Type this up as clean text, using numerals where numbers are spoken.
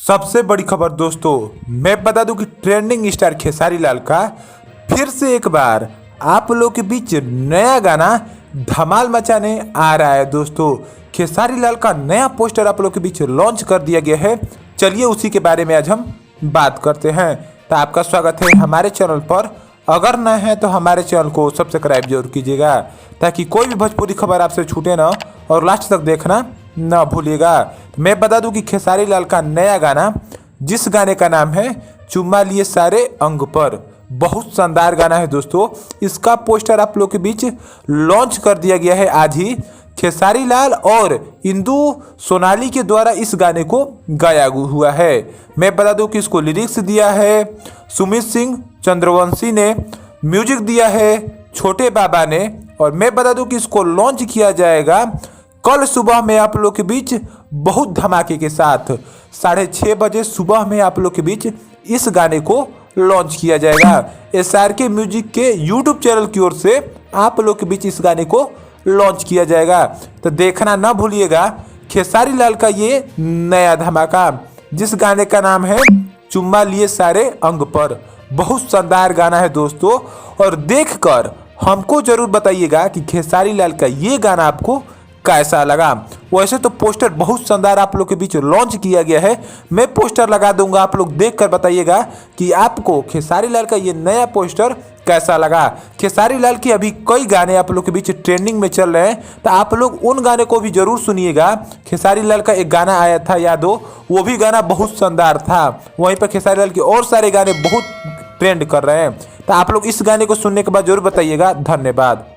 सबसे बड़ी खबर दोस्तों, मैं बता दूं कि ट्रेंडिंग स्टार खेसारी लाल का फिर से एक बार आप लोग के बीच नया गाना धमाल मचाने आ रहा है। दोस्तों, खेसारी लाल का नया पोस्टर आप लोग के बीच लॉन्च कर दिया गया है। चलिए उसी के बारे में आज हम बात करते हैं। तो आपका स्वागत है हमारे चैनल पर। अगर नए हैं तो हमारे चैनल को सब्सक्राइब जरूर कीजिएगा ताकि कोई भी भोजपुरी खबर आपसे छूटे ना, और लास्ट तक देखना ना भूलिएगा। मैं बता दूं कि खेसारी लाल का नया गाना, जिस गाने का नाम है चुम्मा लिए सारे अंग पर, बहुत शानदार गाना है दोस्तों। इसका पोस्टर आप लोग के बीच लॉन्च कर दिया गया है आज ही। खेसारी लाल और इंदु सोनाली के द्वारा इस गाने को गाया हुआ है। मैं बता दूं कि इसको लिरिक्स दिया है सुमित सिंह चंद्रवंशी ने, म्यूजिक दिया है छोटे बाबा ने, और मैं बता दूं कि इसको लॉन्च किया जाएगा कल सुबह में आप लोग के बीच बहुत धमाके के साथ 6:30 बजे सुबह में आप लोग के बीच इस गाने को लॉन्च किया जाएगा। SRK म्यूजिक के यूट्यूब चैनल की ओर से आप लोग के बीच इस गाने को लॉन्च किया जाएगा। तो देखना ना भूलिएगा खेसारी लाल का ये नया धमाका, जिस गाने का नाम है चुम्मा लिए सारे अंग पर। बहुत शानदार गाना है दोस्तों, और देखकर हमको जरूर बताइएगा कि खेसारी लाल का ये गाना आपको कैसा लगा। वैसे तो पोस्टर बहुत शानदार आप लोग के बीच लॉन्च किया गया है। मैं पोस्टर लगा दूंगा, आप लोग देखकर बताइएगा कि आपको खेसारी लाल का ये नया पोस्टर कैसा लगा। खेसारी लाल के अभी कई गाने आप लोग के बीच ट्रेंडिंग में चल रहे हैं, तो आप लोग उन गाने को भी जरूर सुनिएगा। खेसारी लाल का एक गाना आया था याद हो, वो भी गाना बहुत शानदार था। वहीं पर खेसारी लाल के और सारे गाने बहुत ट्रेंड कर रहे हैं। तो आप लोग इस गाने को सुनने के बाद जरूर बताइएगा। धन्यवाद।